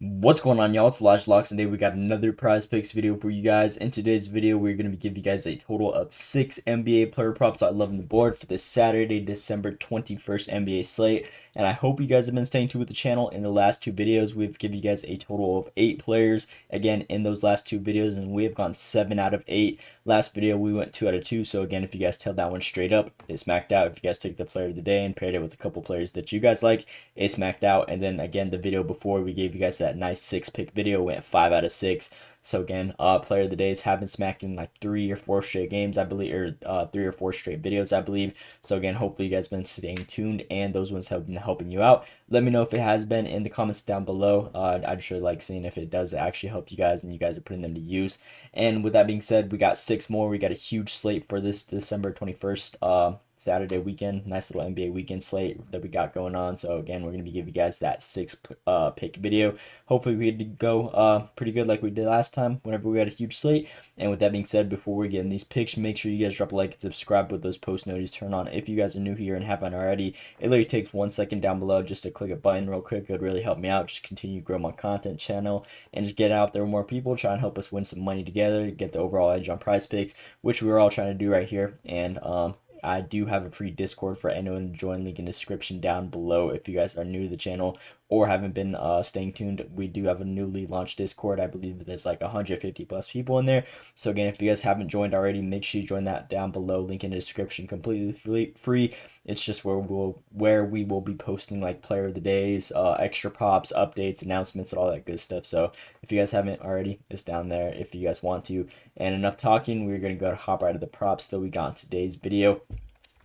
What's going on, y'all? It's Elijah Locks, and today we got another prize picks video for you guys. In today's video, we're going to be giving you guys a total of 6 NBA player props I love on the board for this Saturday, December 21st NBA slate. And I hope you guys have been staying tuned with the channel. In the last two videos, we've given you guys a total of 8 players, again, in those last two videos, and we have gone 7 out of 8. Last video, we went 2 out of 2, so again, if you guys tailed that one straight up, it smacked out. If you guys took the player of the day and paired it with a couple players that you guys like, it smacked out. And then again, the video before, we gave you guys that nice 6-pick video, went 5 out of 6. So again, player of the days have been smacking like 3 or 4 straight games, I believe, or 3 or 4 straight videos, I believe. So again, hopefully you guys have been staying tuned and those ones have been helping you out. Let me know if it has been in the comments down below. I'd sure like seeing if it does actually help you guys and you guys are putting them to use. And with that being said, we got 6 more. We got a huge slate for this December 21st Saturday weekend. Nice little NBA weekend slate that we got going on. So again, we're going to be giving you guys that 6 pick video. Hopefully we could go pretty good like we did last time whenever we had a huge slate. And with that being said, before we get in these picks, make sure you guys drop a like and subscribe with those post notifications turned on. If you guys are new here and haven't already, it literally takes 1 second down below just to click a button real quick. It would really help me out. Just continue to grow my content channel and just get out there with more people, try and help us win some money together, get the overall edge on prize picks, which we're all trying to do right here. And I do have a free Discord for anyone to join, link in the description down below if you guys are new to the channel or haven't been staying tuned. We do have a newly launched Discord. I believe there's like 150 plus people in there. So again, if you guys haven't joined already, make sure you join that down below, link in the description, completely free. It's just where we will be posting like player of the days, extra props, updates, announcements, and all that good stuff. So if you guys haven't already, it's down there if you guys want to. And enough talking, we're going to go to hop right to the props that we got in today's video.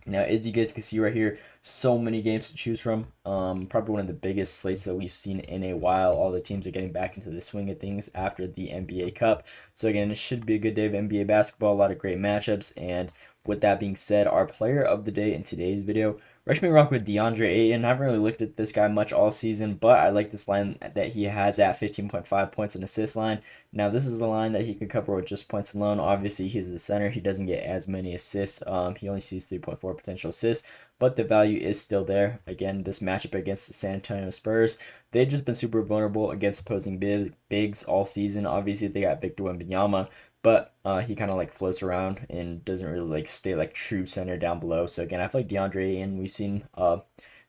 Now, as you guys can see right here, so many games to choose from. Probably one of the biggest slates that we've seen in a while. All the teams are getting back into the swing of things after the NBA Cup. So again, it should be a good day of NBA basketball. A lot of great matchups. And with that being said, our player of the day in today's video, Rush me rock with DeAndre Ayton. I haven't really looked at this guy much all season, but I like this line that he has at 15.5 points and assist line. Now, this is the line that he could cover with just points alone. Obviously, he's the center. He doesn't get as many assists. He only sees 3.4 potential assists, but the value is still there. Again, this matchup against the San Antonio Spurs, they've just been super vulnerable against opposing bigs all season. Obviously, they got Victor Wembanyama, but he kind of like floats around and doesn't really like stay like true center down below. So again, I feel like DeAndre, and we've seen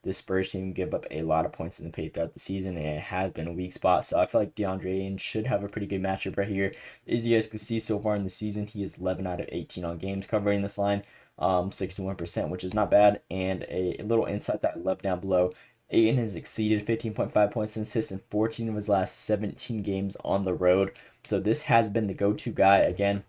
this Spurs team give up a lot of points in the paint throughout the season, and it has been a weak spot. So I feel like DeAndre should have a pretty good matchup right here. As you guys can see so far in the season, he is 11 out of 18 on games covering this line, 61%, which is not bad. And a little insight that I love down below. Ayton has exceeded 15.5 points and assists in 14 of his last 17 games on the road. So this has been the go-to guy. Again,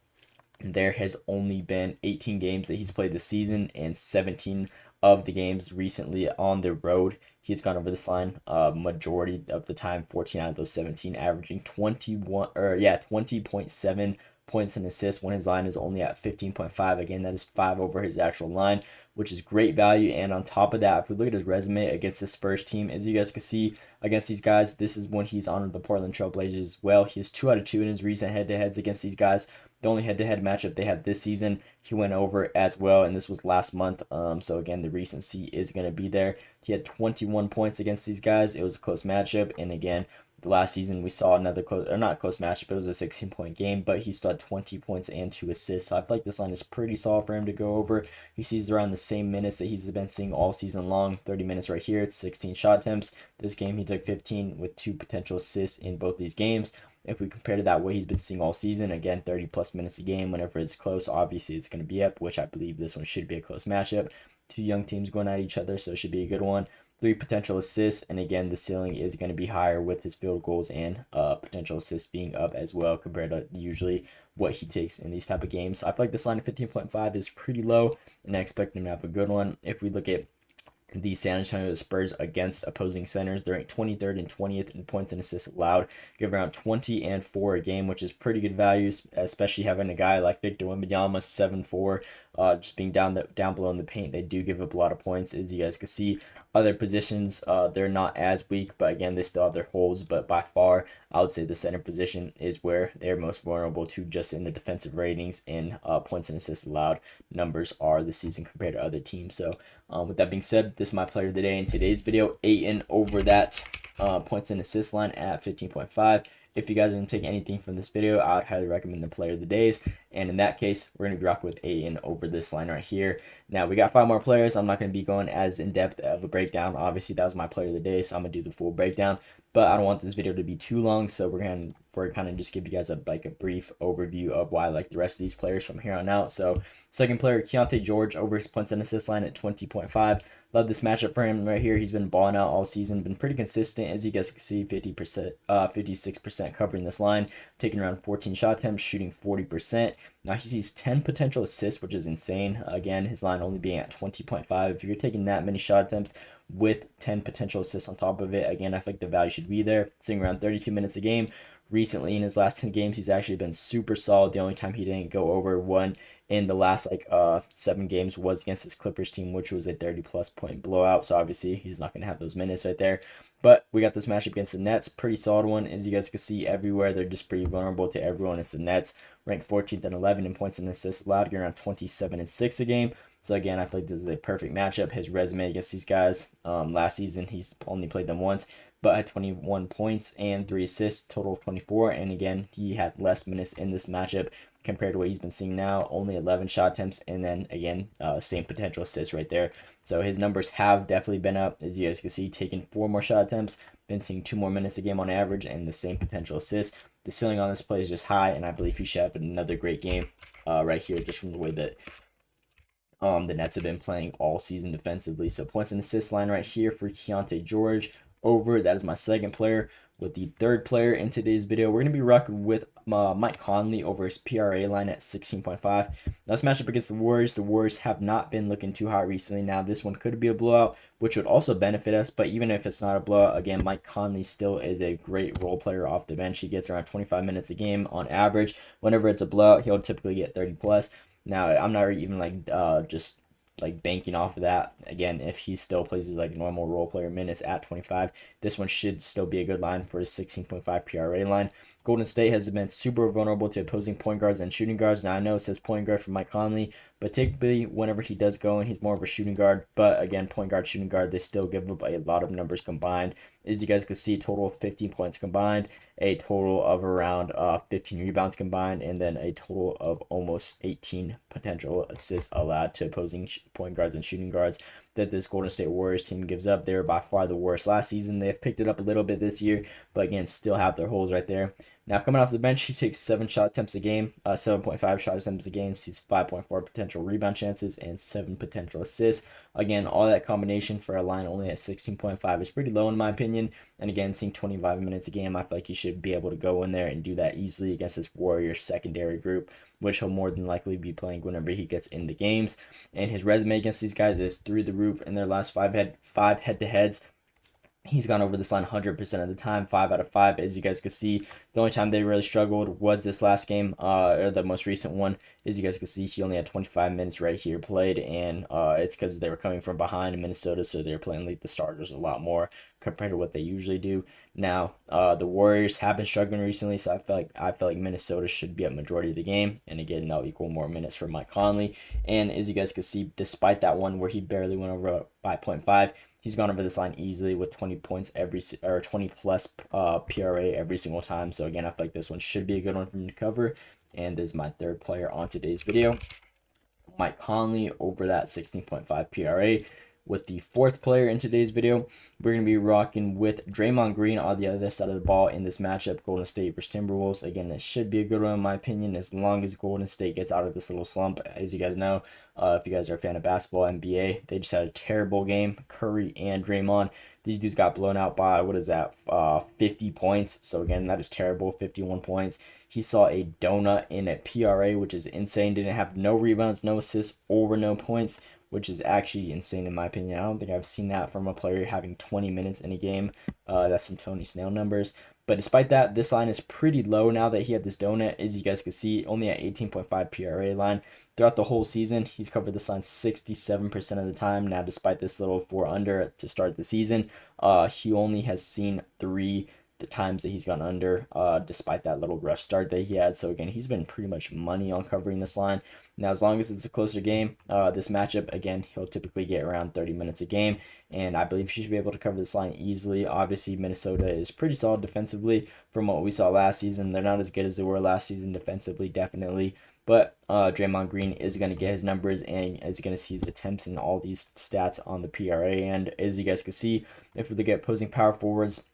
there has only been 18 games that he's played this season, and 17 of the games recently on the road. He's gone over this line majority of the time, 14 out of those 17, averaging 20.7 points and assists when his line is only at 15.5. Again, that is 5 over his actual line, which is great value. And on top of that, if we look at his resume against the Spurs team, as you guys can see against these guys, this is when he's on the Portland Trail Blazers as well. He has 2 out of 2 in his recent head-to-heads against these guys. The only head-to-head matchup they had this season, he went over as well, and this was last month. So again, the recency is going to be there. He had 21 points against these guys. It was a close matchup, and again, last season we saw another close, or not close matchup. It was a 16-point game, but he still had 20 points and 2 assists. So I feel like this line is pretty solid for him to go over. He sees around the same minutes that he's been seeing all season long. 30 minutes right here. It's 16 shot attempts. This game he took 15 with 2 potential assists in both these games. If we compare to that what he's been seeing all season, again, 30 plus minutes a game. Whenever it's close, obviously it's going to be up, which I believe this one should be a close matchup. 2 young teams going at each other, so it should be a good one. 3 potential assists, and again, the ceiling is going to be higher with his field goals and potential assists being up as well compared to usually what he takes in these type of games. So I feel like this line of 15.5 is pretty low, and I expect him to have a good one. If we look at the San Antonio Spurs against opposing centers, they're ranked 23rd and 20th in points and assists allowed, give around 20 and 4 a game, which is pretty good values, especially having a guy like Victor Wembanyama 7-4, just being down below in the paint. They do give up a lot of points, as you guys can see. Other positions, they're not as weak, but again, they still have their holes. But by far, I would say the center position is where they're most vulnerable to, just in the defensive ratings and points and assists allowed numbers are this season compared to other teams. So With that being said, this is my player of the day in today's video. Ayton over that points and assist line at 15.5. If you guys are going to take anything from this video, I would highly recommend the player of the days. And in that case, we're going to be rocking with Ayton over this line right here. Now, we got 5 more players. I'm not going to be going as in-depth of a breakdown. Obviously, that was my player of the day, so I'm going to do the full breakdown. But I don't want this video to be too long, so we're kind of just give you guys a brief overview of why I like the rest of these players from here on out. So, second player, Keontae George over his points and assist line at 20.5. Love this matchup for him right here. He's been balling out all season, been pretty consistent, as you guys can see, 56% covering this line, taking around 14 shot attempts, shooting 40%. Now he sees 10 potential assists, which is insane. Again, his line only being at 20.5. If you're taking that many shot attempts with 10 potential assists on top of it, again, I think the value should be there. Sitting around 32 minutes a game. Recently, in his last 10 games, he's actually been super solid. The only time he didn't go over one in the last 7 games was against his Clippers team, which was a 30+ point blowout. So obviously he's not going to have those minutes right there. But we got this matchup against the Nets, pretty solid one. As you guys can see everywhere, they're just pretty vulnerable to everyone. It's the Nets, ranked 14th and 11 in points and assists allowed, around 27-6 a game. So again, I feel like this is a perfect matchup. His resume against these guys, last season he's only played them once, but had 21 points and 3 assists, total of 24. And again, he had less minutes in this matchup compared to what he's been seeing now. Only 11 shot attempts, and then again, same potential assists right there. So his numbers have definitely been up, as you guys can see, taking 4 more shot attempts, been seeing 2 more minutes a game on average, and the same potential assists. The ceiling on this play is just high, and I believe he should have another great game right here, just from the way that the Nets have been playing all season defensively. So points and assist line right here for Keontae George over. That is my second player. With the third player in today's video, we're going to be rocking with Mike Conley over his PRA line at 16.5. This matchup against the Warriors. The Warriors have not been looking too hot recently. Now, this one could be a blowout, which would also benefit us. But even if it's not a blowout, again, Mike Conley still is a great role player off the bench. He gets around 25 minutes a game on average. Whenever it's a blowout, he'll typically get 30+. Now, I'm not even just banking off of that. Again, if he still plays his normal role player minutes at 25, this one should still be a good line for his 16.5 PRA line. Golden State has been super vulnerable to opposing point guards and shooting guards. Now, I know it says point guard for Mike Conley, but typically whenever he does go in, he's more of a shooting guard. But again, point guard, shooting guard, they still give up a lot of numbers combined. As you guys can see, total of 15 points combined, a total of around 15 rebounds combined, and then a total of almost 18 potential assists allowed to opposing point guards and shooting guards that this Golden State Warriors team gives up. They were by far the worst last season. They've picked it up a little bit this year, but again, still have their holes right there. Now, coming off the bench, he takes 7 shot attempts a game, 7.5 shot attempts a game, sees 5.4 potential rebound chances, and 7 potential assists. Again, all that combination for a line only at 16.5 is pretty low in my opinion. And again, seeing 25 minutes a game, I feel like he should be able to go in there and do that easily against this Warriors secondary group, which he'll more than likely be playing whenever he gets in the games. And his resume against these guys is through the roof. In their last 5 head-to-heads, he's gone over this line 100% of the time, 5 out of 5. As you guys can see, the only time they really struggled was this last game, or the most recent one. As you guys can see, he only had 25 minutes right here played, and it's because they were coming from behind in Minnesota, so they're playing like the starters a lot more compared to what they usually do. Now, the Warriors have been struggling recently, so I feel like Minnesota should be at majority of the game, and again, that'll equal more minutes for Mike Conley. And as you guys can see, despite that one where he barely went over by 0.5, he's gone over this line easily with 20 points 20 plus PRA every single time. So again, I feel like this one should be a good one for him to cover. And this is my third player on today's video, Mike Conley over that 16.5 PRA. With the fourth player in today's video, we're going to be rocking with Draymond Green on the other side of the ball in this matchup, Golden State versus Timberwolves. Again, this should be a good one in my opinion, as long as Golden State gets out of this little slump. As you guys know, if you guys are a fan of basketball, NBA, they just had a terrible game. Curry and Draymond, these dudes got blown out by, 50 points. So again, that is terrible, 51 points. He saw a donut in a PRA, which is insane. Didn't have no rebounds, no assists, or no points, which is actually insane in my opinion. I don't think I've seen that from a player having 20 minutes in a game. That's some Tony Snell numbers. But despite that, this line is pretty low now that he had this donut. As you guys can see, only at 18.5 PRA line. Throughout the whole season, he's covered this line 67% of the time. Now, despite this little 4 under to start the season, he only has seen 3 the times that he's gone under, despite that little rough start that he had. So again, he's been pretty much money on covering this line. Now, as long as it's a closer game, this matchup, again, he'll typically get around 30 minutes a game, and I believe he should be able to cover this line easily. Obviously, Minnesota is pretty solid defensively from what we saw last season. They're not as good as they were last season defensively, definitely. But Draymond Green is going to get his numbers and is going to see his attempts and all these stats on the PRA. And as you guys can see, if we look at opposing power forwards,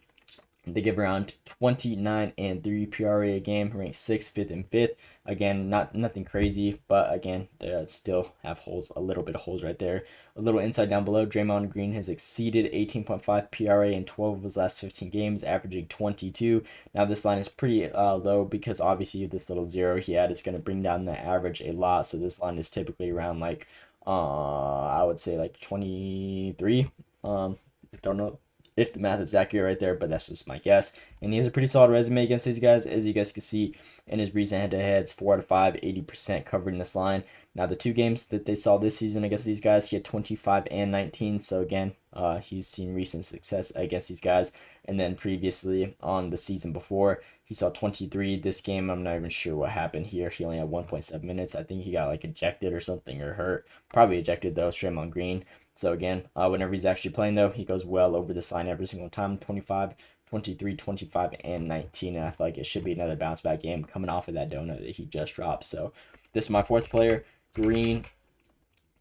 they give around 29 and 3 PRA a game, ranked 6th, 5th, and 5th. Again, nothing crazy, but again, they still have holes, a little bit of holes right there. A little insight down below, Draymond Green has exceeded 18.5 PRA in 12 of his last 15 games, averaging 22. Now, this line is pretty low because obviously this little zero he had is going to bring down the average a lot. So this line is typically around like, I would say like 23. Don't know if the math is accurate right there, but that's just my guess. And he has a pretty solid resume against these guys, as you guys can see in his recent head-to-heads, 4 out of 5, 80% covering this line. Now, the 2 games that they saw this season against these guys, he had 25 and 19. So again, he's seen recent success against these guys. And then previously on the season before, he saw 23. This game, I'm not even sure what happened here. He only had 1.7 minutes. I think he got like ejected or something, or hurt. Probably ejected though, Draymond Green. So again, whenever he's actually playing though, he goes well over the line every single time. 25, 23, 25, and 19. And I feel like it should be another bounce back game coming off of that donut that he just dropped. So this is my 4th player, Green,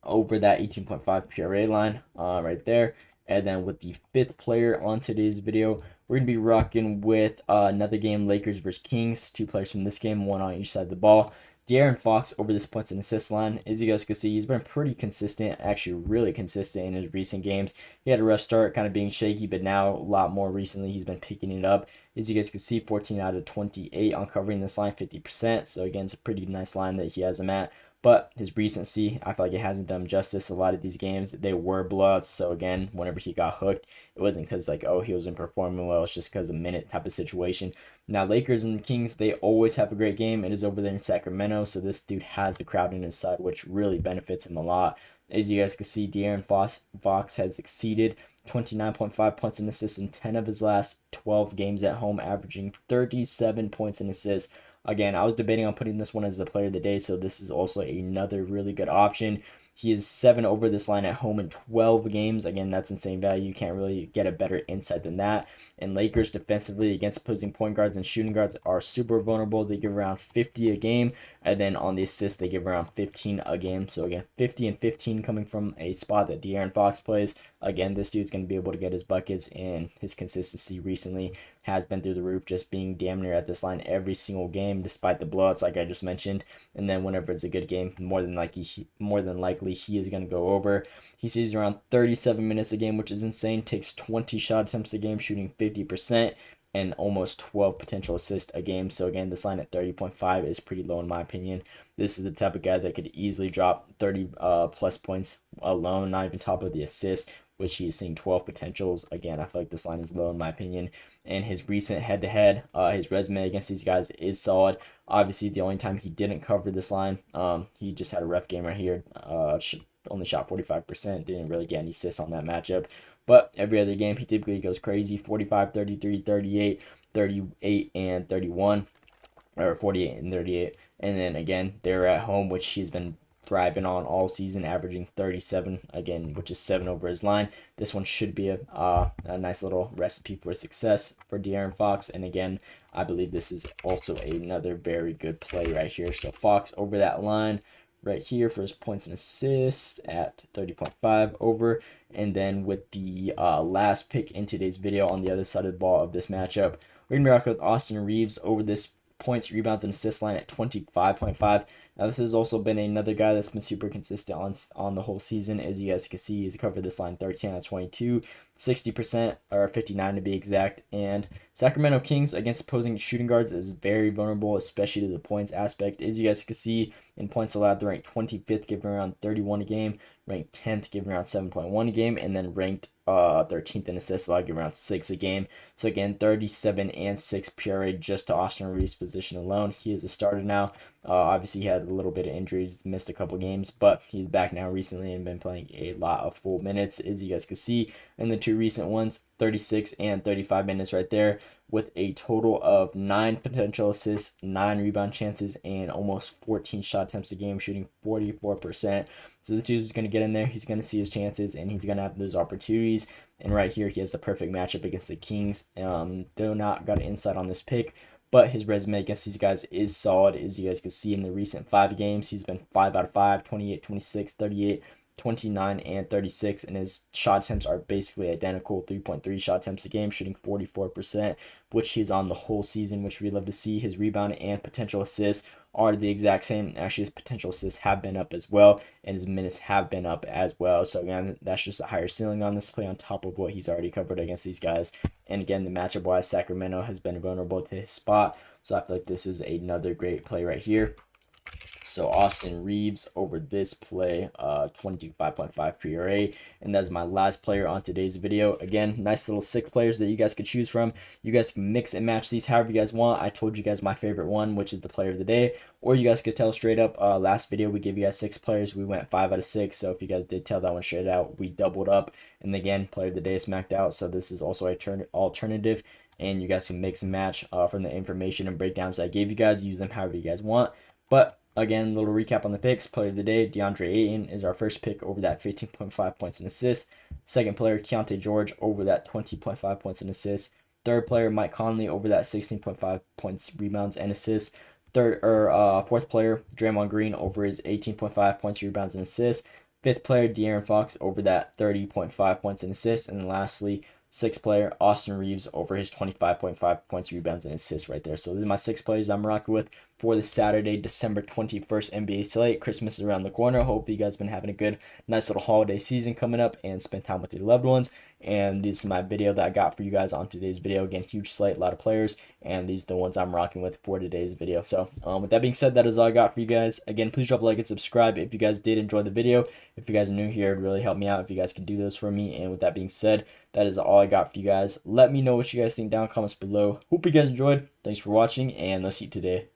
over that 18.5 PRA line right there. And then with the 5th player on today's video, we're going to be rocking with another game, Lakers versus Kings. 2 players from this game, 1 on each side of the ball. DeAaron Fox over this points and assists line. As you guys can see, he's been pretty consistent, actually really consistent in his recent games. He had a rough start, kind of being shaky, but now a lot more recently he's been picking it up. As you guys can see, 14 out of 28 on covering this line, 50%. So again, it's a pretty nice line that he has him at. But his recency, I feel like it hasn't done justice. A lot of these games, they were blowouts. So again, whenever he got hooked, it wasn't because like, oh, he wasn't performing well. It's just because of minute type of situation. Now, Lakers and Kings, they always have a great game. It is over there in Sacramento. So this dude has the crowd on his side, which really benefits him a lot. As you guys can see, DeAaron Fox has exceeded 29.5 points and assists in 10 of his last 12 games at home, averaging 37 points and assists. Again, I was debating on putting this one as the player of the day, so this is also another really good option. He is 7 over this line at home in 12 games. Again, that's insane value. You can't really get a better insight than that. And Lakers defensively against opposing point guards and shooting guards are super vulnerable. They give around 50 a game. And then on the assists, they give around 15 a game. So again, 50 and 15 coming from a spot that DeAaron Fox plays. Again, this dude's going to be able to get his buckets, and his consistency recently has been through the roof, just being damn near at this line every single game, despite the blowouts like I just mentioned. And then whenever it's a good game, more than likely he is going to go over. He sees around 37 minutes a game, which is insane. Takes 20 shot attempts a game, shooting 50%. And almost 12 potential assists a game. So again, this line at 30.5 is pretty low in my opinion. This is the type of guy that could easily drop 30 plus points alone, not even top of the assist, which he is seeing 12 potentials. Again, I feel like this line is low in my opinion. And his recent head-to-head, his resume against these guys is solid. Obviously, the only time he didn't cover this line, he just had a rough game right here. Only shot 45%, didn't really get any assists on that matchup. But every other game, he typically goes crazy. 45, 33, 38, 38, and 31. Or 48 and 38. And then again, they're at home, which he's been thriving on all season, averaging 37, again, which is 7 over his line. This one should be a nice little recipe for success for De'Aaron Fox. And again, I believe this is also another very good play right here. So Fox over that line right here for his points and assists at 30.5 over. And then with the last pick in today's video on the other side of the ball of this matchup, we're going to be rocking with Austin Reeves over this points, rebounds, and assist line at 25.5. Now, this has also been another guy that's been super consistent on the whole season. As you guys can see, he's covered this line 13 out of 22, 60%, or 59 to be exact. And Sacramento Kings against opposing shooting guards is very vulnerable, especially to the points aspect. As you guys can see, in points allowed, they're ranked 25th, giving around 31 a game, ranked 10th, giving around 7.1 a game, and then ranked 13th in assists allowed, giving around 6 a game. So again, 37 and 6 PRA just to Austin Reeves' position alone. He is a starter now. Obviously, he had a little bit of injuries, missed a couple games, but he's back now recently and been playing a lot of full minutes, as you guys can see in the 2 recent ones, 36 and 35 minutes right there. with a total of 9 potential assists, 9 rebound chances, and almost 14 shot attempts a game, shooting 44%. So the dude's going to get in there. He's going to see his chances, and he's going to have those opportunities. And right here, he has the perfect matchup against the Kings. Though not got an insight on this pick, but his resume against these guys is solid. As you guys can see in the recent 5 games, he's been 5 out of 5, 28, 26, 38, 29, and 36, and his shot attempts are basically identical, 3.3 shot attempts a game, shooting 44%, which he's on the whole season, which we love to see. His rebound and potential assists are the exact same. Actually, his potential assists have been up as well, and his minutes have been up as well. So again, that's just a higher ceiling on this play on top of what he's already covered against these guys. And again, the matchup wise, Sacramento has been vulnerable to his spot, so I feel like this is another great play right here. So Austin Reeves over this play, 25.5 PRA, and that's my last player on today's video. Again, nice little 6 players that you guys could choose from. You guys can mix and match these however you guys want. I told you guys my favorite one, which is the player of the day, or you guys could tell straight up. Last video we gave you guys 6 players, we went 5 out of 6. So if you guys did tell that one straight out, we doubled up. And again, player of the day smacked out. So this is also an alternative, and you guys can mix and match from the information and breakdowns I gave you guys. Use them however you guys want. But again, a little recap on the picks. Player of the day, DeAndre Ayton is our first pick over that 15.5 points and assists. Second player, Keontae George over that 20.5 points and assists. Third player, Mike Conley over that 16.5 points, rebounds, and assists. Fourth player, Draymond Green over his 18.5 points, rebounds, and assists. Fifth player, DeAaron Fox over that 30.5 points and assists. And then lastly, sixth player, Austin Reeves over his 25.5 points, rebounds, and assists right there. So these are my 6 players I'm rocking with for the Saturday, December 21st NBA slate. Christmas is around the corner. Hope you guys been having a good, nice little holiday season coming up and spend time with your loved ones. And this is my video that I got for you guys on today's video. Again, huge slate, a lot of players, and these are the ones I'm rocking with for today's video. So with that being said, that is all I got for you guys. Again, please drop a like and subscribe if you guys did enjoy the video. If you guys are new here, it'd really help me out if you guys could do those for me. And with that being said, that is all I got for you guys. Let me know what you guys think down in the comments below. Hope you guys enjoyed. Thanks for watching, and let's see you today.